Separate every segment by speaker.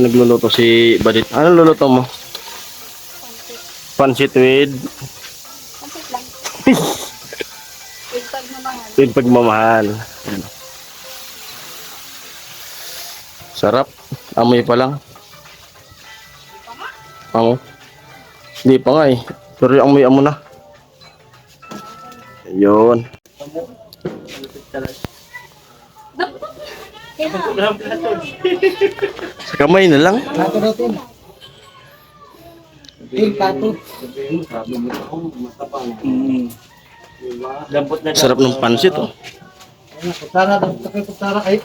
Speaker 1: nagluluto si Badit. Ano luluto mo? Pansit with
Speaker 2: Pansit lang. With pagmamahal.
Speaker 1: with pagmamahal. Ayan. Sarap. Amoy pa lang. Amo. Hindi pa nga eh. Pero yung amoy amo na. Yun. Sa kamay na lang.
Speaker 3: Plato natin. Plato.
Speaker 1: Sarap ng pansit oh.
Speaker 3: Kutara daw. Takay kutara ay.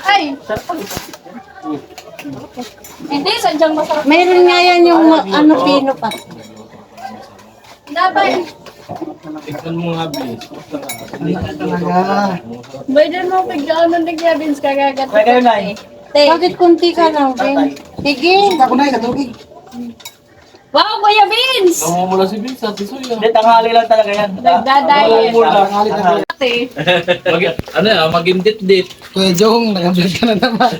Speaker 2: Ay! Hindi, sadyang masarap.
Speaker 4: Meron nga yan yung ano pino pa.
Speaker 2: Dapat.
Speaker 3: Talaga.
Speaker 2: Baydan mo, biglaan ng Vince, kagagat. Pwede na eh.
Speaker 4: Bakit kunti ka lang, Ben? Sige.
Speaker 3: Ako na katubig.
Speaker 2: Wow, Kuya Vince!
Speaker 5: Mula si Vince, si Suya.
Speaker 6: Hindi, tanghali lang talaga yan.
Speaker 2: Nagdadiet.
Speaker 3: Tangali na.
Speaker 2: Ate.
Speaker 5: Ano yan, mag-indit-dit.
Speaker 3: Kuya Jong, nag-upload ka na naman.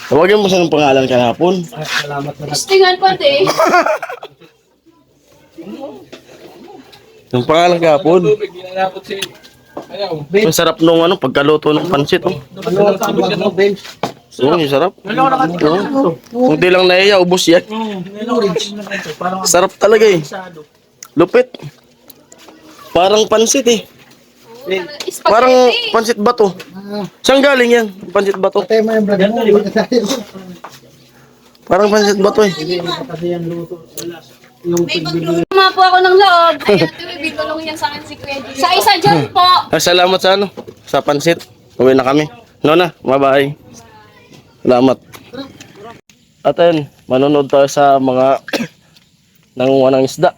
Speaker 1: Tawagin mo siya ng pangalan kahapon.
Speaker 3: Salamat na.
Speaker 2: Stingan pati.
Speaker 1: Yung pangalan kahapon.
Speaker 5: Tubig, ginanapot si... Ayaw.
Speaker 1: Ang sarap nung ano, pagkaluto ng pansit oh.
Speaker 3: Ano ang tawag mo, Ben?
Speaker 1: Oo, yung sarap. Oo. Kung di lang naiya, ubos yan. Sarap talaga eh. Lupit. Parang pansit eh. Parang
Speaker 2: Spaghetti.
Speaker 1: pansit bato. Saan galing yan? Pansit bato.
Speaker 3: Patay mo yung brother mo.
Speaker 1: Parang pansit bato eh.
Speaker 3: Kasi yung luto. Yung
Speaker 2: Tuma po ako ng loob. Ay, ate, bibitulong yan sa akin si Kuya Vince. Sa isa dyan po.
Speaker 1: Salamat sa ano, sa pansit. Uwi na kami. Nona, bye-bye. Salamat. At ayun, manonood tayo sa mga nangunguha ng isda.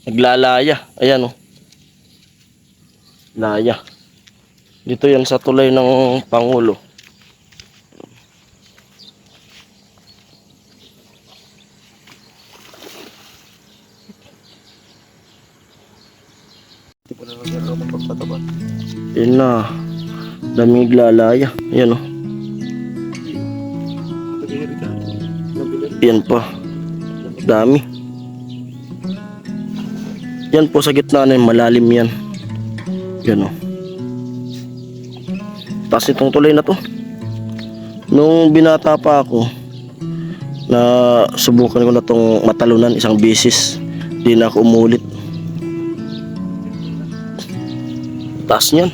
Speaker 1: Naglalaya. Ayan oh. Laya. Dito yan sa tulay ng Pangulo. Yun na. Daming naglalaya. Ayan oh. Yan pa. Dami. Yan po sa gitna na yun, malalim yan. Yan o. Taas itong tulay na to. Nung binata pa ako, na subukan ko na tong matalunan isang beses. Di na ako umulit. Taas niyan.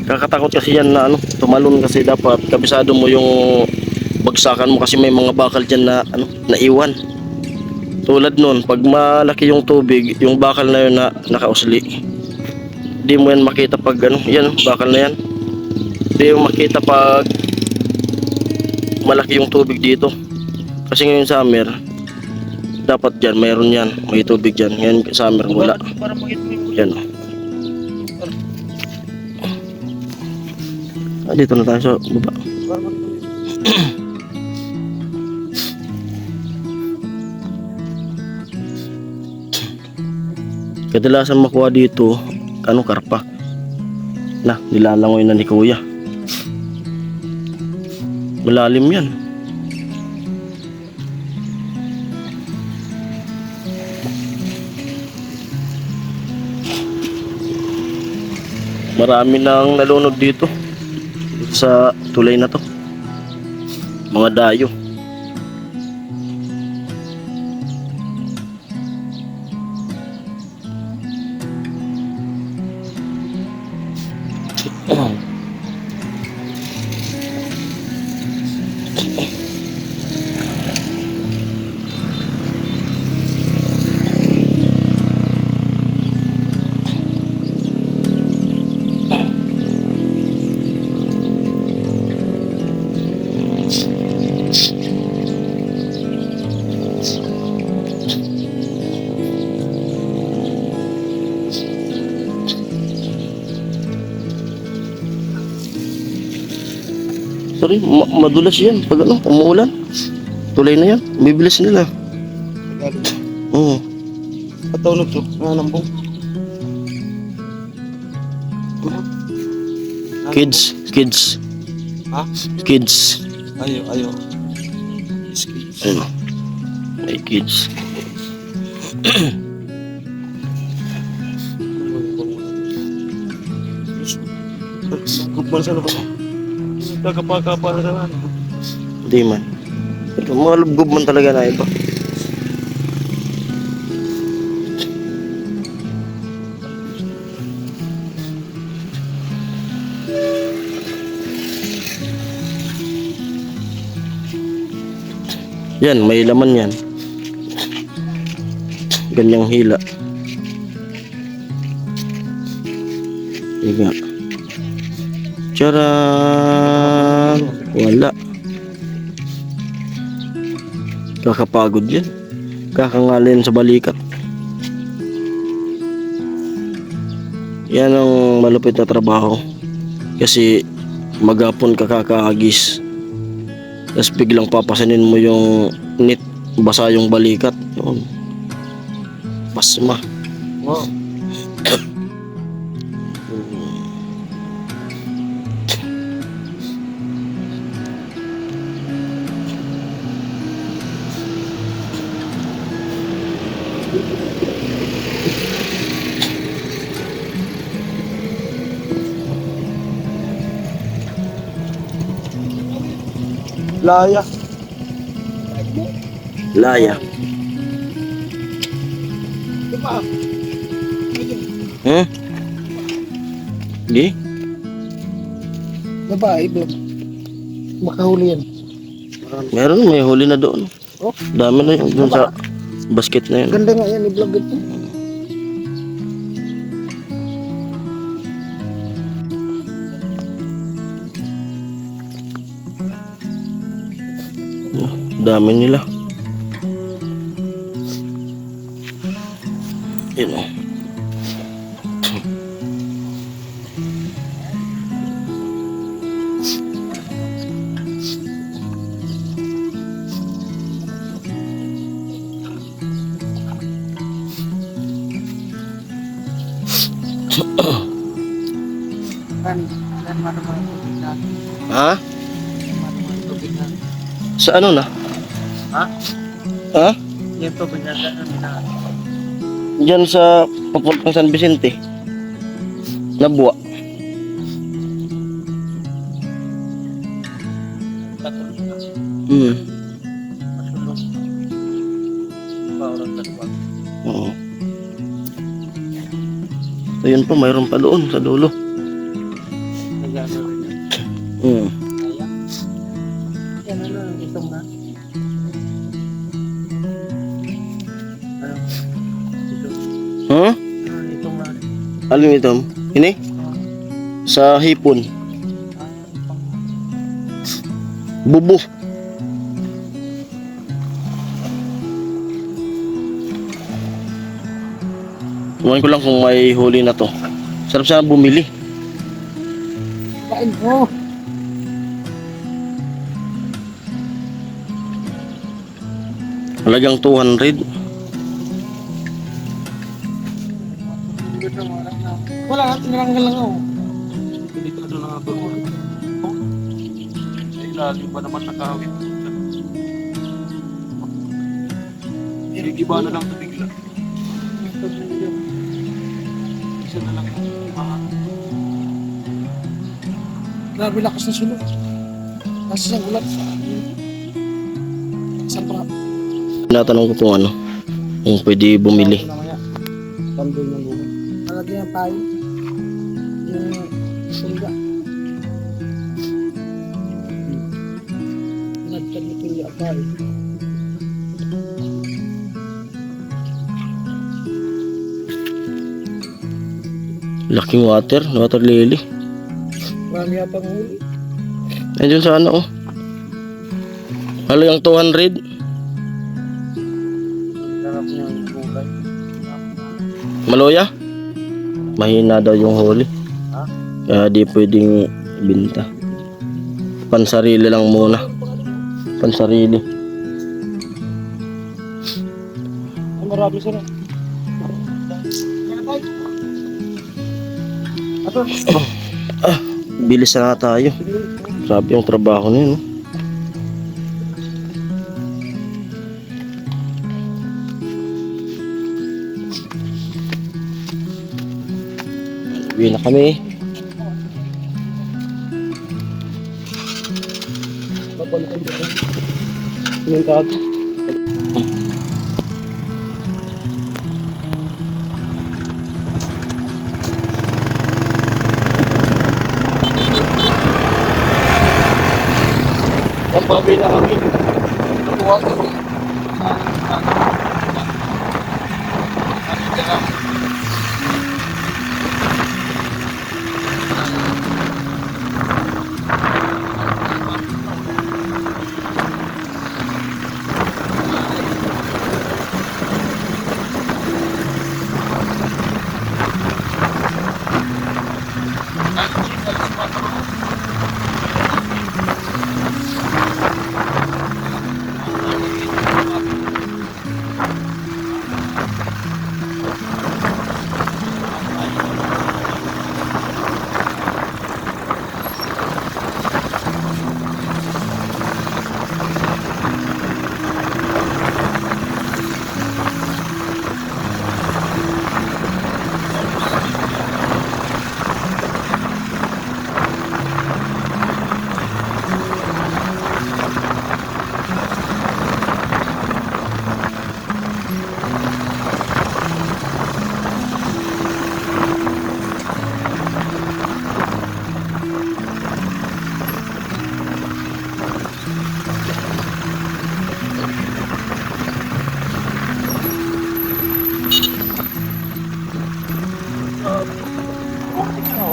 Speaker 1: Kakatakot kasi yan na ano, tumalon kasi dapat kabisado mo yung bagsakan mo kasi may mga bakal dyan na ano, naiwan. Tulad nun, pag malaki yung tubig, yung bakal na yun na nakausli, di mo yan makita pag ano, yan, bakal na yan. Di mo makita pag malaki yung tubig dito. Kasi ngayon summer, dapat dyan, mayroon yan, may tubig dyan. Ngayon summer, wala. Yan. Dito na tayo sa baba. Kadalasan makuha dito ano, karpa na nilalangoy na ni kuya. Malalim yan. Marami nang nalunod dito sa tulay na to, mga dayo. Sorry, madulas yan pag ano, umuulan. Tulay na yan, bibilis nila. Oo.
Speaker 3: Patulog to, nanambong.
Speaker 1: Kids.
Speaker 3: Ha?
Speaker 1: Kids.
Speaker 3: Ayo.
Speaker 1: Ayun. May kids.
Speaker 3: Gugman sa labas. Kagapaka na naman.
Speaker 1: Hindi man. Ito, mga lubgob man talaga na iba. Yan, may laman yan. Ganyang hila. Higa. Tcharan! Wala. Kakapagod yan. Kakangalin sa balikat. Yan ang malupit na trabaho. Kasi maghapon ka kakaagis. Tapos biglang papasanin mo yung net, basa yung balikat. Yun. Pasma.
Speaker 3: Wow. Laya.
Speaker 1: Laya. Di?
Speaker 3: Babae doon. Makahuli yan.
Speaker 1: Meron, may huli na doon.
Speaker 3: Oh.
Speaker 1: Dami na yun doon sa basket na yun.
Speaker 3: Ganda nga yan, i-vlog ito.
Speaker 1: Dami nila. Yun o. Ha? Sa ano na?
Speaker 3: Ha?
Speaker 1: Ha?
Speaker 3: Yan to, binadaan na.
Speaker 1: Diyan sa papuntang San Vicente. Nabuwa. Hmm. Oo. Ayun pa, mayroon pa doon sa dulo. Hmm.
Speaker 3: Yan ano, itong na.
Speaker 1: Huh?
Speaker 3: Itong na.
Speaker 1: Alin ito? Ini? Sa hipon. Bubo. Tumahin ko lang kung may huli na to. Sarap sana bumili.
Speaker 3: Kain mo.
Speaker 1: Halagang 200.
Speaker 3: Wala, tinanggal lang ako. Delikado na nga ba? Sa ilalim ba naman nakawit? Iba na lang ito bigla. Isa na lang ito. Grabe lakas na sulok. Kasi sa ulat. Saan pa?
Speaker 1: Tinatanong ko kung ano, kung pwede bumili.
Speaker 3: Tandol ng buhay. Alagyan ng tayo. Yung sulga. Nagkalitin yung tayo.
Speaker 1: Laking water lily.
Speaker 3: Marami yata ang huli.
Speaker 1: Ayun sa ano oh. Halagang 200.
Speaker 3: Sarap niya yung buhay.
Speaker 1: Maloya? Mahina daw yung huli.
Speaker 3: Ha?
Speaker 1: Kaya di pwedeng binta. Pansarili lang muna. Pansarili.
Speaker 3: Marami sila.
Speaker 1: Bilis na nga tayo. Grabe yung trabaho na yun. No? Uwi na kami. Yung tato. Ang babi na kami. Natuwa ko.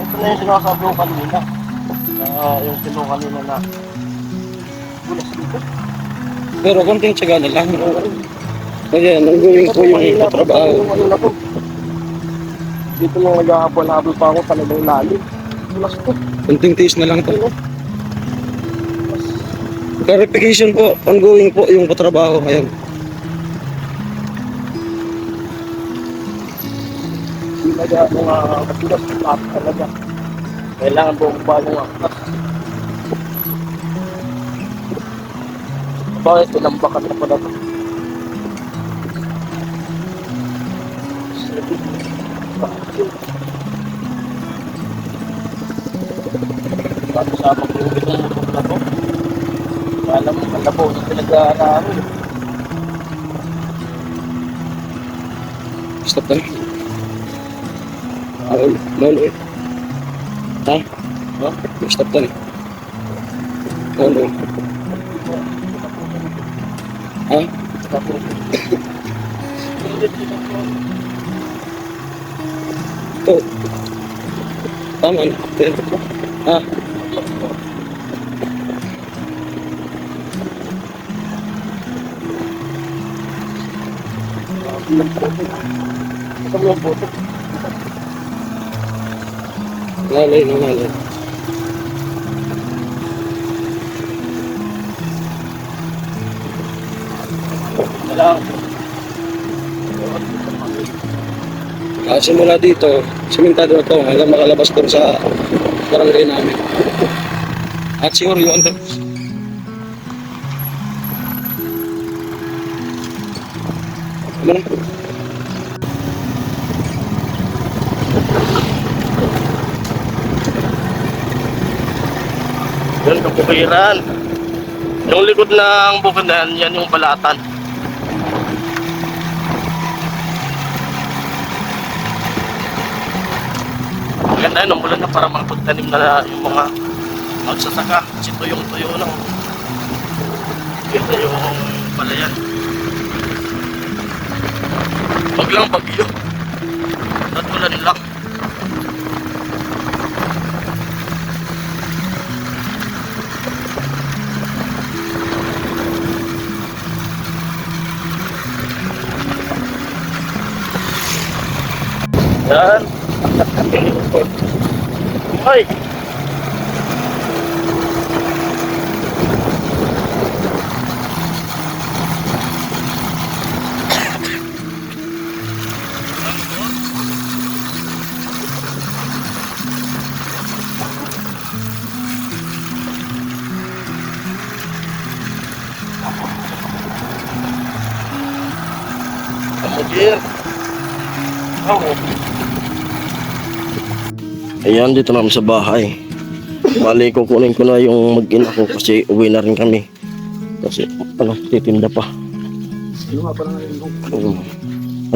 Speaker 1: Ito na yung sinasabi ko kanina. Yung sinukan nila na bulas dito.
Speaker 3: Pero konting tiyaga na lang. Kaya nangguling ko yung patrabaho.
Speaker 1: Ano na to? Dito nung nag-ahabol-habol pa ako talagang lalim. Bulas to.
Speaker 3: Konting tiis na lang to. Clarification po, ongoing po yung patrabaho. Ayan.
Speaker 1: Talaga mga matulas ng lahat talaga. Kailangan buong balong angkas. Bakit tinambakan na pala ito? Bago sa maglubit ng motor na to. Alam mo, malabaw na pinag-aaral.
Speaker 3: Stop tayo. Maulo eh. Ha?
Speaker 1: Ha?
Speaker 3: Stop tayo. Maulo eh. Ha? Ito. Tama na. Ha? Nalay na nalay. Simula dito, simentado na to hanggang makalabas doon sa barangay namin. At si Oreo ando. Ano na?
Speaker 1: Yun, yung bukiran. Yung likod ng bukiran, yan yung balatan. Maganda yun, umulan na para makapagtanim na yung mga magsasaka. Kasi tuyong-tuyo na. Ito yung palayan. Wag lang bagyo. Natulan lang. Yan. Hoy. Ayan, dito namin sa bahay. Bali, kukunin ko na yung mag-ina ko kasi uwi na rin kami. Kasi, titinda pa.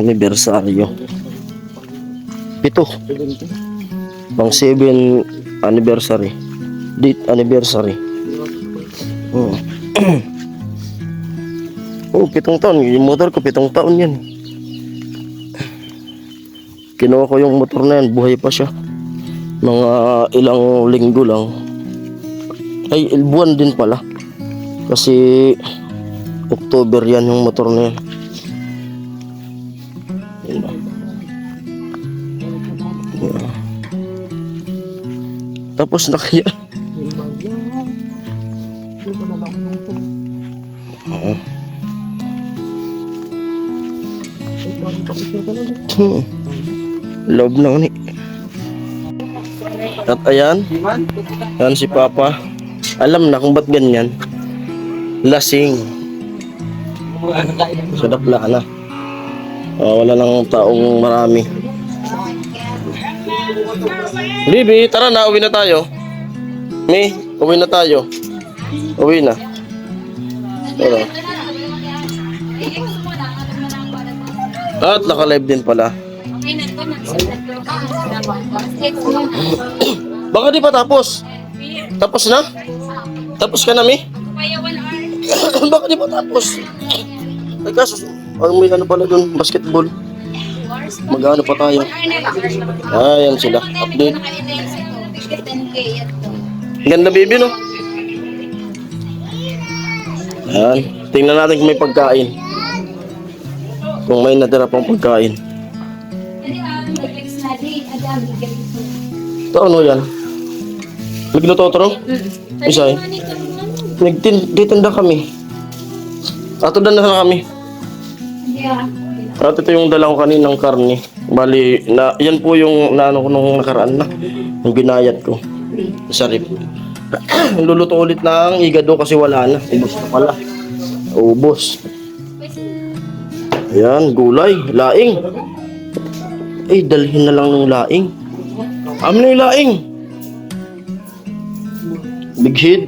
Speaker 1: Anibersaryo. 7. Pang 7 anniversary. Date anniversary. Oh. 7 taon. Yung motor ko, 7 taon yan. Kinuha ko yung motor na yan, buhay pa siya. Mga ilang linggo lang. Ay, buwan din pala. Kasi October yan yung motor na yan. Yan. Tapos na kaya. Love na ni. At ayan, yan si Papa. Alam na kung ba't ganyan. Lasing. Sadapla na. Wala nang taong marami. Bibi, tara na, uwi na tayo. May, uwi na tayo. Uwi na. Tara. At naka-live din pala. Baka di pa tapos. Tapos na? Tapos ka na, Mi? Baka di pa tapos. Ay kaso, may ano pala dun, basketball. Mag-ano pa tayo. Ayan sila, update. Ganda, baby, no? Ayan, tingnan natin kung may pagkain. Kung may natira pang pagkain. Ito ano yan? Nagluto ito, no? Isa eh. Nagtitinda kami. Ato na kami. At ito yung dala ko kaninang karne. Bali, yan po yung naano ko nung nakaraan na. Yung ginayat ko. Sa rip. Luluto ulit ng igado kasi wala na. Ubos na pala. Ubos. Ayan, gulay, laing. Ay, dalhin na lang ng laing. Amin na yung laing. Big head.